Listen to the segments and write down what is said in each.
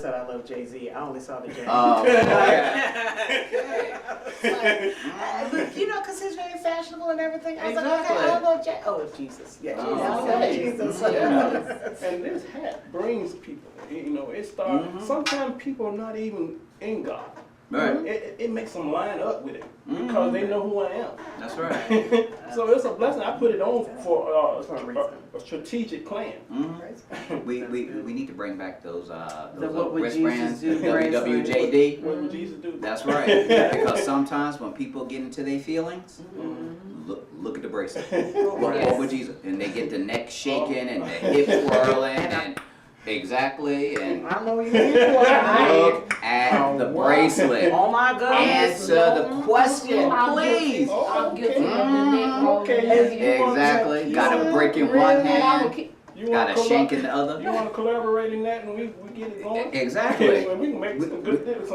said I love Jay-Z. I only saw the Jay. Oh, But, you know, because he's very fashionable and everything. I was Exactly. like, okay, I love Jay. Oh, it's Jesus. Yeah, Jesus. Oh, Yeah, okay. Jesus. Yeah. And this hat brings people. You know, it starts. Sometimes people are not even in God. Right. It makes them line up with it because they know who I am. That's right. So it's a blessing. I put it on for a strategic plan. We need to bring back those The What Would wristbands, Jesus Do WWJD. What would Jesus do? That's right. Because sometimes when people get into their feelings, look at the bracelet. What would Jesus? And they get the neck shaking and the hip whirling and exactly. And I know you're in for it. look at the bracelet. Oh my goodness. Answer the question, please. I'll get to the neck roll. Okay. Exactly. Got a brick in one hand. You Got want a shank in the other. You want to collaborate in that, and we get it going. Exactly. We can make some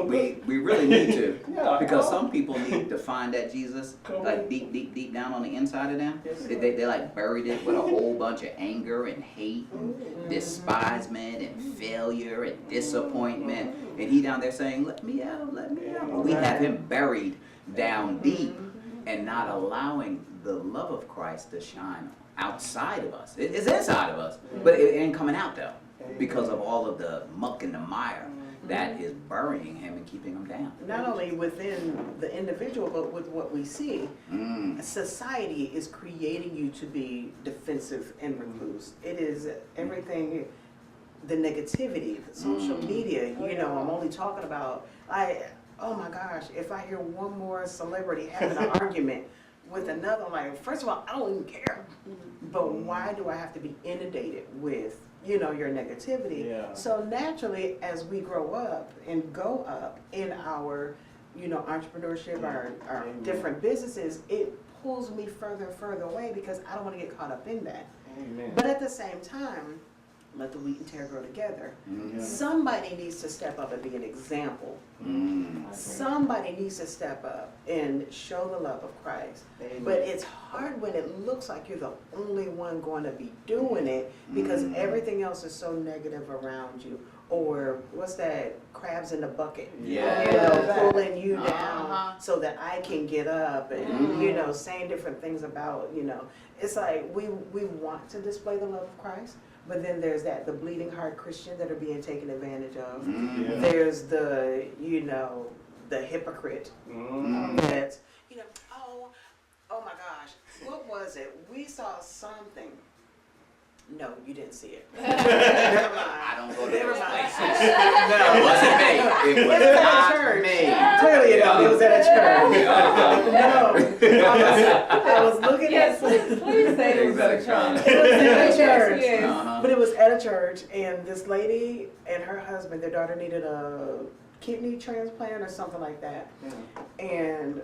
good. We really need to. Yeah. Because some people need to find that Jesus, Come like on. deep down on the inside of them. Yes, They like buried it with a whole bunch of anger and hate and despisement and failure and disappointment. And he down there saying, let me out, let me out. But we have him buried down deep and not allowing the love of Christ to shine outside of us. It's inside of us, but it ain't coming out though because of all of the muck and the mire that is burying him and keeping him down. Not only within the individual, but with what we see, society is creating you to be defensive and recluse. It is everything, the negativity, the social media, you know, I'm only talking about, oh my gosh, if I hear one more celebrity having an argument with another, like, first of all, I don't even care. But why do I have to be inundated with, you know, your negativity? Yeah. So naturally, as we grow up and go up in our, you know, entrepreneurship, our different businesses, it pulls me further and further away because I don't want to get caught up in that. Amen. But at the same time, let the wheat and tear grow together. Somebody needs to step up and be an example. Somebody needs to step up and show the love of Christ. But it's hard when it looks like you're the only one going to be doing it because everything else is so negative around you. Or what's that, crabs in the bucket? Yeah. You know, pulling you down so that I can get up and, you know, saying different things about, you know. It's like we want to display the love of Christ, but then there's the bleeding heart Christians that are being taken advantage of. There's the, you know, the hypocrite that's, you know, oh my gosh, what was it? We saw something. No, you didn't see it. Never mind. I don't go to Never those mind. places. It wasn't me. It was at not church. me. Clearly, you know, it was at a church. No, I was looking Yes, at. please say it was at a church. It was at a church. Yes. But it was at a church, and this lady and her husband, their daughter needed a kidney transplant or something like that. And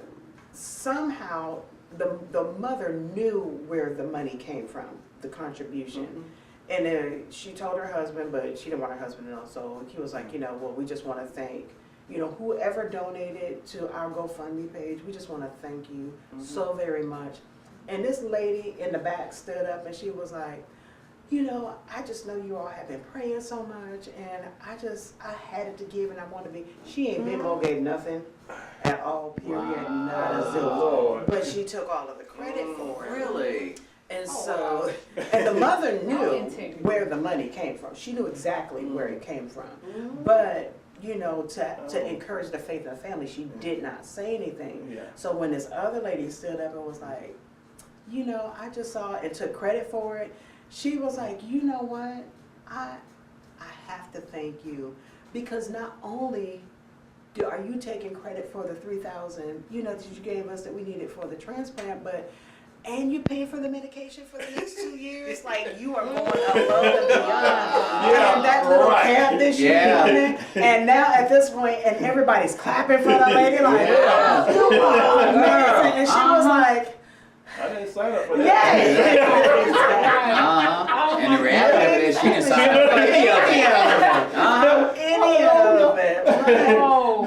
somehow the mother knew where the money came from, the contribution. And then she told her husband, but she didn't want her husband to know. So he was like, you know, well, we just want to thank, you know, whoever donated to our GoFundMe page. We just want to thank you so very much. And this lady in the back stood up and she was like, you know, I just know you all have been praying so much, and I had it to give, and I want to be. She ain't Venmo gave nothing at all, period, not a zilch. But she took all of the credit for it. Really? And so, and the mother knew where the money came from. She knew exactly where it came from. But, you know, to encourage the faith of the family, she did not say anything. So when this other lady stood up and was like, you know, I just saw it and took credit for it, she was like, you know what, I have to thank you, because not only are you taking credit for the $3,000, you know, that you gave us that we needed for the transplant, and you pay for the medication for the next 2 years, like you are going above and beyond. And that little camp this year, and now at this point, and everybody's clapping for the lady, like, oh, amazing. And she was like, I didn't sign up for that. And the reality of it is she didn't sign up for any of it. Any of it.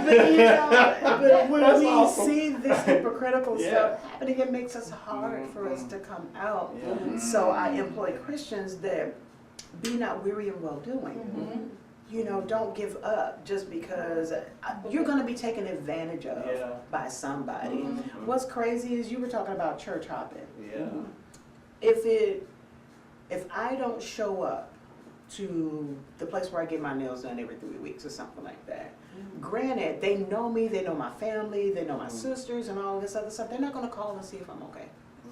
But you know, but when we see this hypocritical stuff happening, it makes us hard for us to come out. So I employ Christians that be not weary in well doing. you know, don't give up just because you're going to be taken advantage of Yeah. by somebody. Mhm. What's crazy is you were talking about church hopping. Yeah. If I don't show up to the place where I get my nails done every 3 weeks or something like that, granted, they know me, they know my family, they know my sisters and all this other stuff. They're not going to call and see if I'm okay.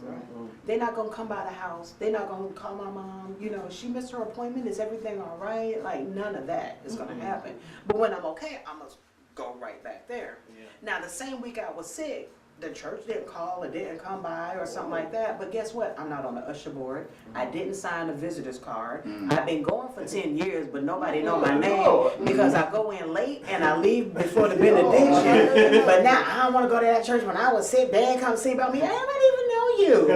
Mhm. They're not gonna come by the house. They're not gonna call my mom. You know, she missed her appointment. Is everything all right? Like, none of that is gonna happen. But when I'm okay, I'm gonna go right back there. Yeah. Now, the same week I was sick, the church didn't call or didn't come by or something like that. But guess what? I'm not on the usher board. I didn't sign a visitor's card. I've been going for 10 years, but nobody know my name because I go in late and I leave before the benediction. But now I don't want to go to that church. When I was sick, they didn't come see about me. I don't even know you.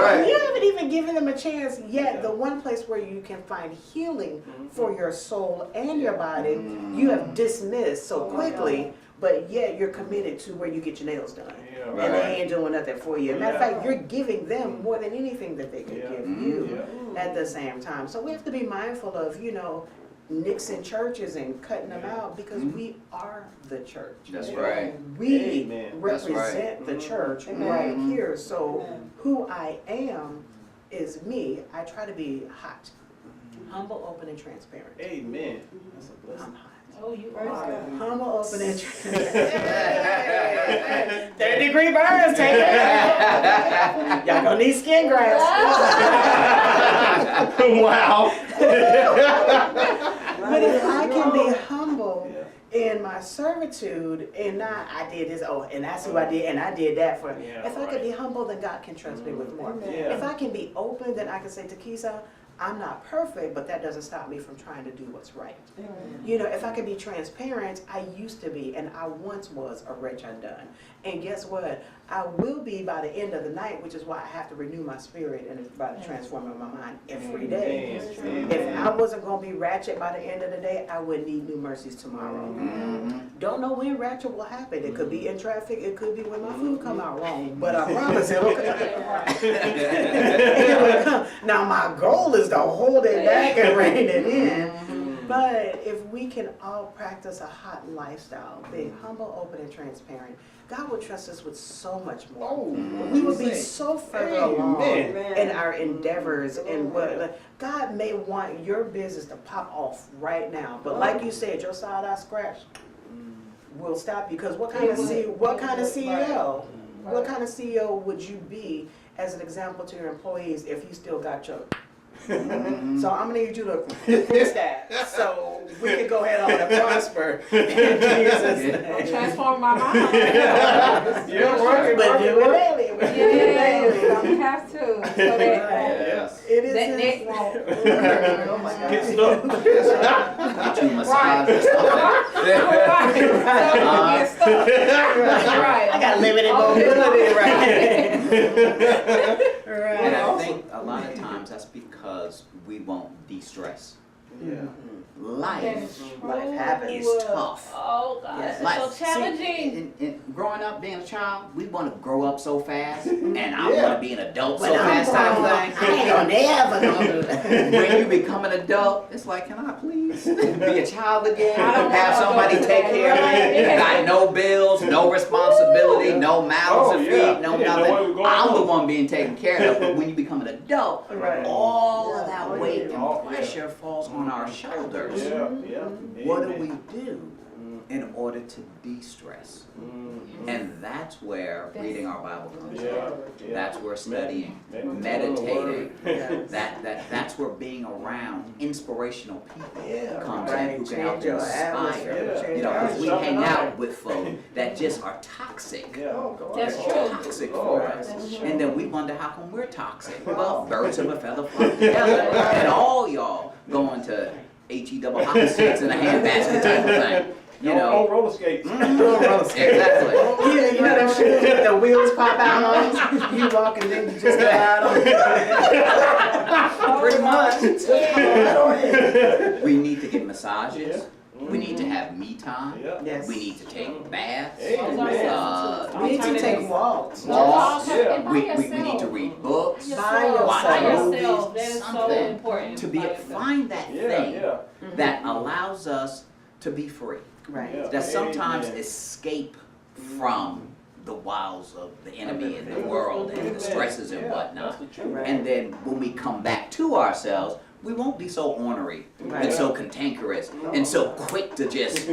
Right. You haven't even given them a chance yet. The one place where you can find healing for your soul and your body, you have dismissed so quickly. But yet you're committed to where you get your nails done. Yeah, And right. they ain't doing nothing for you. Matter of Yeah. fact, you're giving them more than anything that they could Yeah. give you Yeah. at the same time. So we have to be mindful of, you know, nixing churches and cutting them out because we are the church. That's Yeah. right. We Amen. That's right. represent the church right here. So who I am is me. I try to be hot, humble, open, and transparent. Amen. That's a blessing. I'm hot. Oh, you Praise are. God. Humble, open, and transparent. 30-degree burns, take it. Y'all gonna need skin grafts. Wow. But if I can be humble in my servitude and not, I did this, oh, and that's who I did, and I did that for. Yeah, If I can be humble, then God can trust me with more. Yeah. If I can be open, then I can say, Tequisa, I'm not perfect, but that doesn't stop me from trying to do what's right. You know, if I can be transparent, I used to be, and I once was a wretch undone. And guess what? I will be by the end of the night, which is why I have to renew my spirit and by the transforming of my mind every day. Amen. If I wasn't going to be ratchet by the end of the day, I would need new mercies tomorrow. Don't know when ratchet will happen. It could be in traffic. It could be when my food come out wrong. But I promise it'll come. Now my goal is to hold it back and rein it in. But if we can all practice a hot lifestyle, being humble, open, and transparent, God will trust us with so much more. Oh, We will be so further along Amen. in our endeavors and what God may want your business to pop off right now. But like you said, your side eye scratch will stop you because what kind of CEO? What kind of CEO would you be as an example to your employees if you still got your? So I'm gonna need you to fix that so we can go ahead on and prosper in Jesus' name. Transform my mind. Yeah, right. But do it daily. We do it daily. Yeah, we have to. So that Yes. It is. that neck won't. Oh my Get God. stuck. Get you a massage or something. Right. I got limited mobility right. And I think a lot of times that's because we won't de-stress. Yeah. Life Life happens. is tough. Oh God, Yes. it's Life, so challenging. in growing up, being a child, we want to grow up so fast, and I Yeah. want to be an adult so When I'm fast type grown, I of thing. ain't gonna never gonna do that. When you become an adult, it's like, can I please be a child again? I don't Have wanna somebody go take care of me? Right. Got no bills, no responsibility, no mouths to feed, no Yeah, nothing. know where we're going I'm the on. one being taken care of. But when you become an adult, Right. all of that weight and Oh, yeah. pressure falls on our shoulders. Yeah, yeah. What do Amen. we do in order to de-stress? And that's where reading our Bible comes Yeah, in. yeah. That's where studying, Meditating. meditating, that's where being around inspirational people Yeah, comes right. in who can Change help your inspire. atmosphere, Yeah. change You know, your because we Sharpen hang up. out with folk that just are toxic. Yeah. That's They're true. toxic Oh, for us. That's true. And then we wonder how come we're toxic. Well, birds of a feather flock together. And all y'all going to HE double hockey sticks in a handbasket type of thing. You On know. roller skates. Exactly. You know them shoes with the wheels pop out on them? You walk and then you just go out on Pretty much. it. We need to get massages. We need to have me time. Yeah. Yes. We need to take baths. Amen. We need to take walks. Walks. Yeah. We need to read books. By yourself. Watch yourself. movies, That is so something important. to be find that Yeah, thing yeah. that allows us to be free. Right. Yeah. That sometimes Amen. escape from the wiles of the enemy and the world and the stresses and Yeah, whatnot. that's the truth. Right. And then when we come back to ourselves, we won't be so ornery Right. and so cantankerous and so quick to just,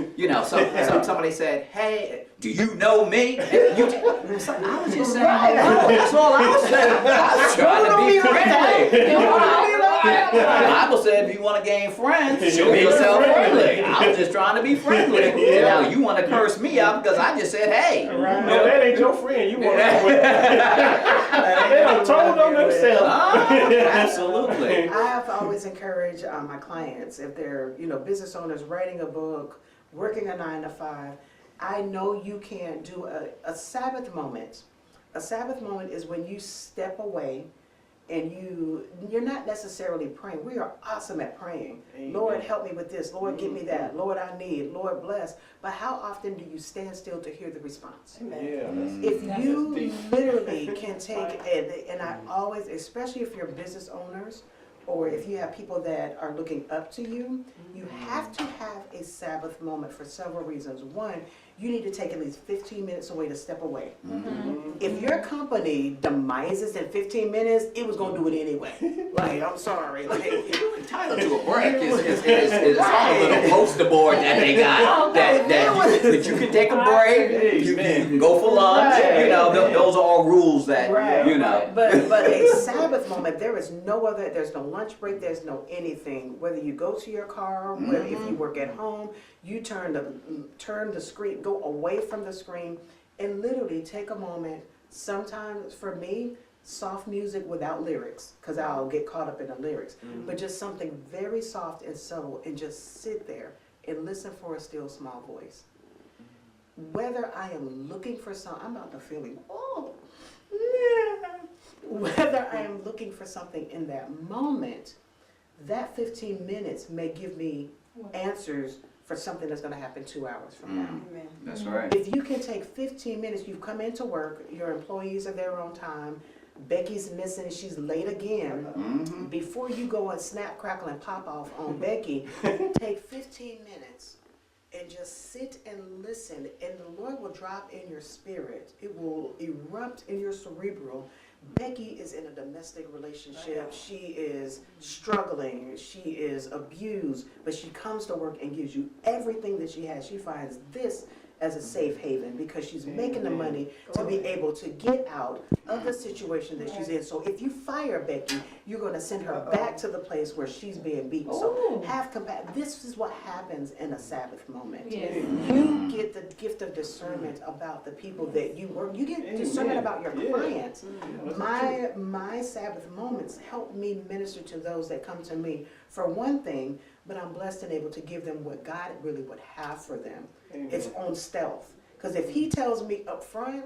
somebody said, hey, do you know me? And you it's like, I was just saying, hello. That's all I was saying. I was trying to be friendly. The Bible said if you want to gain friends, show yourself friendly. I was just trying to be friendly. Yeah. Now you want to curse me out because I just said, hey. Right. No, that ain't your friend. You want to with. They done told them themselves. Absolutely. I have always encouraged my clients, if they're, business owners writing a book, working a 9-to-5, I know you can't do a Sabbath moment. A Sabbath moment is when you step away and you're not necessarily praying. We are awesome at praying. Amen. Lord, help me with this. Lord, give me that. Lord, I need. Lord, bless. But how often do you stand still to hear the response? Yeah. If you deep. literally can take, and I always, especially if you're business owners, or if you have people that are looking up to you, you have to have a Sabbath moment for several reasons. One, you need to take at least 15 minutes away to step away. If your company demises in 15 minutes, it was gonna do it anyway. Like, I'm sorry. Like, You're entitled to a break. It's on a little poster board that they got that you can take a break. You can go for lunch. Right. Those are all rules that Right. But a Sabbath moment, there's no lunch break, there's no anything. Whether you go to your car, whether if you work at home, you turn the screen, go away from the screen, and literally take a moment. Sometimes for me, soft music without lyrics, because I'll get caught up in the lyrics, but just something very soft and subtle, and just sit there and listen for a still small voice. Whether I am looking for I'm about to feel it. Whether I am looking for something in that moment, that 15 minutes may give me answers for something that's going to happen 2 hours from now. That's right. If you can take 15 minutes, you've come into work, your employees are there on time, Becky's missing, she's late again. Before you go and snap, crackle, and pop off on Becky, take 15 minutes and just sit and listen, and the Lord will drop in your spirit. It will erupt in your cerebral. Becky is in a domestic relationship. She is struggling. She is abused, but she comes to work and gives you everything that she has. She finds this as a safe haven because she's making the money to be able to get out of the situation that she's in. So if you fire Becky, you're going to send her back to the place where she's being beaten. So have compassion. This is what happens in a Sabbath moment. Yes. You get the gift of discernment about the people that you work. You get discernment about your clients. My Sabbath moments help me minister to those that come to me for one thing, but I'm blessed and able to give them what God really would have for them. It's on stealth. Because if he tells me up front,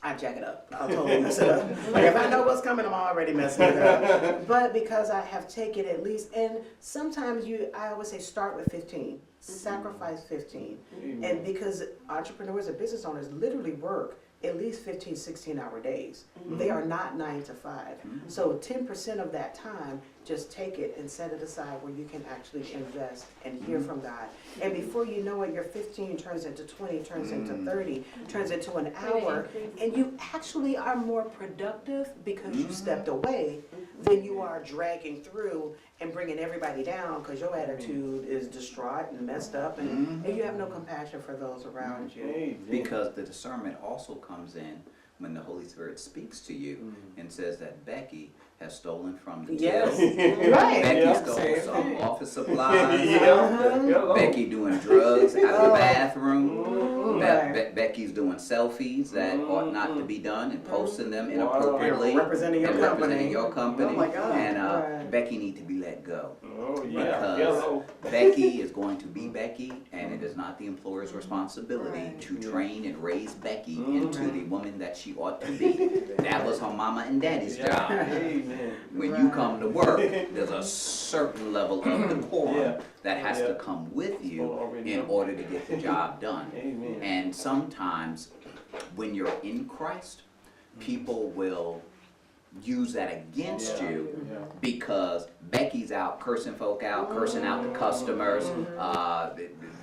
I jack it up. I'll totally mess it up. Like if I know what's coming, I'm already messing it up. But because I have taken at least, and sometimes I always say start with 15. Sacrifice 15. And because entrepreneurs and business owners literally work at least 15, 16-hour days. They are not 9 to 5. So 10% of that time, just take it and set it aside where you can actually invest and hear from God. And before you know it, your 15 turns into 20, turns into 30, turns into an hour, and you actually are more productive because you stepped away than you are dragging through and bringing everybody down because your attitude is distraught and messed up, and you have no compassion for those around you. Because the discernment also comes in when the Holy Spirit speaks to you and says that Becky has stolen from the till. Right. Becky stole some office supplies. Becky doing drugs out of the bathroom. Becky's doing selfies that ought not to be done and posting them inappropriately. Representing your company. Oh my God. And Becky needs to be let go. Oh, yeah. Because Becky is going to be Becky, and it is not the employer's responsibility to train and raise Becky into the woman that she ought to be. That was her mama and daddy's job. When you come to work, there's a certain level of decorum that has to come with you in order to get the job done. Amen. And sometimes when you're in Christ, people will use that against you because Becky's out cursing folk out, cursing out the customers,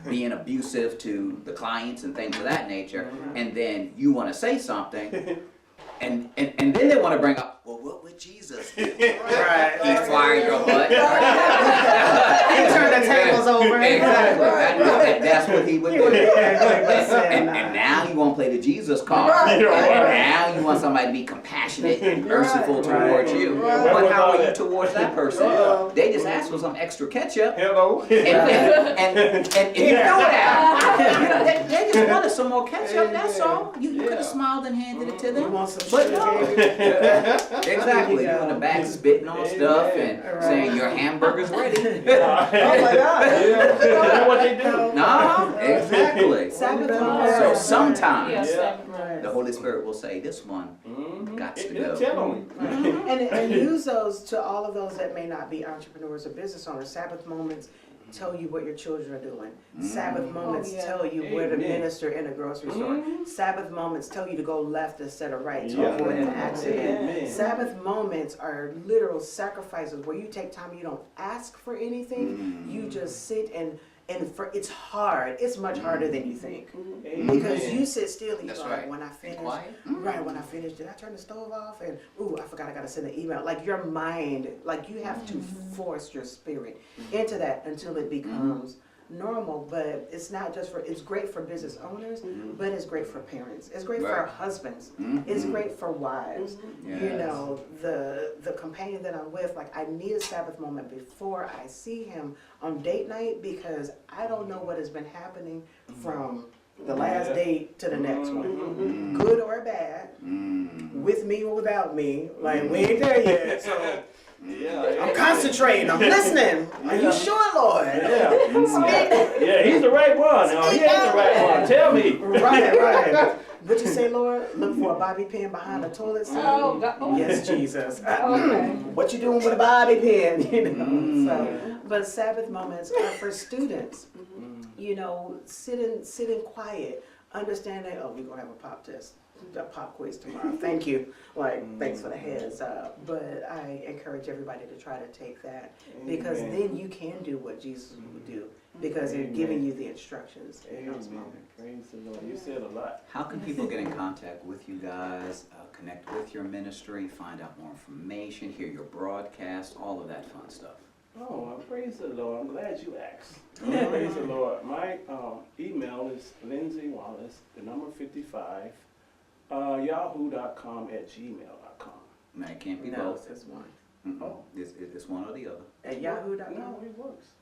being abusive to the clients and things of that nature, and then you want to say something, and then they want to bring up, well, what would Jesus do? Right. He fired your butt. He turned the tables over. Exactly. That's what he would do. And now you want to play the Jesus card. And now you want somebody to be compassionate and merciful towards you. But how are you towards that person? They just asked for some extra ketchup. Hello. And you know that. They just wanted some more ketchup, that's all. You could have smiled and handed it to them. But no. Exactly. You in the back spitting on stuff and saying your hamburger's ready. Oh my God. Is that what they do? No, exactly. So sometimes Yes. the Holy Spirit will say, this one got to It'll go. tell me. And use those to all of those that may not be entrepreneurs or business owners. Sabbath moments tell you what your children are doing. Sabbath moments tell you where to Amen. minister in a grocery store. Sabbath moments tell you to go left instead of right to avoid an accident. Amen. Sabbath moments are literal sacrifices where you take time, you don't ask for anything, you just sit and it's hard. It's much harder than you think. Because you sit still and you That's go, right. when I Be finish, quiet. right, when I finish, did I turn the stove off? And, ooh, I forgot I gotta send an email. Like your mind, like you have to force your spirit into that until it becomes normal. But it's not just it's great for business owners, but it's great for parents. It's great for husbands. It's great for wives. You Yes. know, the companion that I'm with, like I need a Sabbath moment before I see him on date night because I don't know what has been happening from the last date to the next one, good or bad, with me or without me. Like we ain't there yet, so I'm concentrating. I'm listening. Are you sure, Lord? Yeah, he's the right one. No, he ain't the right one. Tell me. Right. Would you say, Lord, look for a bobby pin behind the toilet seat? Oh, God. Yes, Jesus. Okay. What you doing with a bobby pin? You know. So, but Sabbath moments are for students. You know, sitting quiet, understanding. Oh, we're gonna have a pop quiz tomorrow. Thank you. Thanks for the heads up. But I encourage everybody to try to take that because then you can do what Jesus would do because they're giving you the instructions in those moments. Praise the Lord. You said a lot. How can people get in contact with you guys, connect with your ministry, find out more information, hear your broadcast, all of that fun stuff? Oh, praise the Lord. I'm glad you asked. Praise the Lord. My email is Lindsay Wallace, the number 55, yahoo.com@gmail.com. Man, it can't be No, both. it's one. It's one or the other. At yahoo.com. No, it works.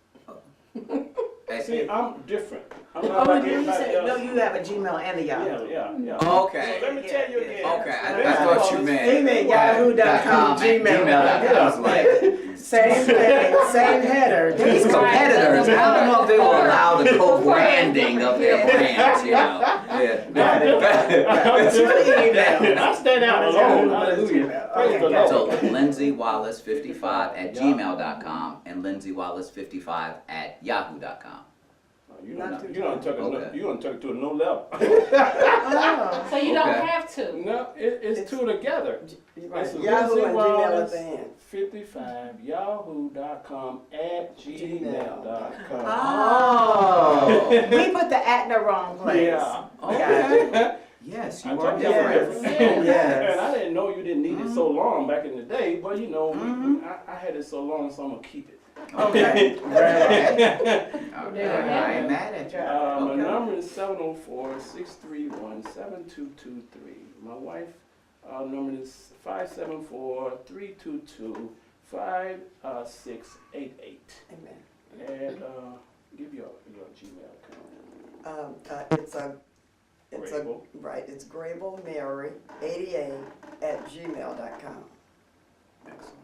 Hey, See, I'm different. I'm Oh, not like you everybody said, else. no, you have a Gmail and a Yahoo. Yeah. Okay. So let me tell you again. Okay, I thought you meant. Amen. Yahoo.com, Gmail.com. I was like, Same thing, same header. these competitors, I don't know if they will allow the co-branding of their brands, you know. I stand out alone. Hallelujah. Praise the Lord. So Lindsay Wallace 55 at gmail.com and Lindsay Wallace 55 at yahoo.com. You don't took it to a new level. Oh. So you don't have to. No, it's two together. Right. It's Yahoo Lindsay and Gmail Wallace at the end. 55 yahoo.com @gmail.com. Oh. We put the at in the wrong place. Yeah. Okay. Yes, I you are told you I'm different. different. Yes. And I didn't know you didn't need it so long back in the day, but you know, I had it so long, so I'm gonna keep it. Okay. Okay. I ain't mad at you. My number is 704-631-7223. My wife number is 574-322-5688. Amen. And give your Gmail account. It's Grable. it's Grable Mary 88 @gmail.com. Excellent.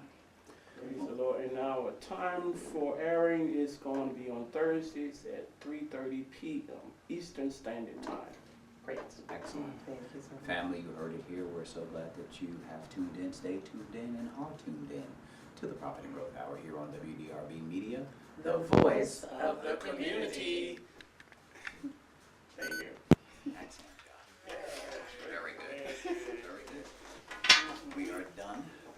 Praise the Lord. And now a time for airing is going to be on Thursdays at 3:30 p.m. Eastern Standard Time. Great. Excellent. Thank you so much. Family, you heard it here. We're so glad that you have tuned in, stay tuned in, and are tuned in to the Prophet and Growth Hour here on WDRB Media. the voice of the community.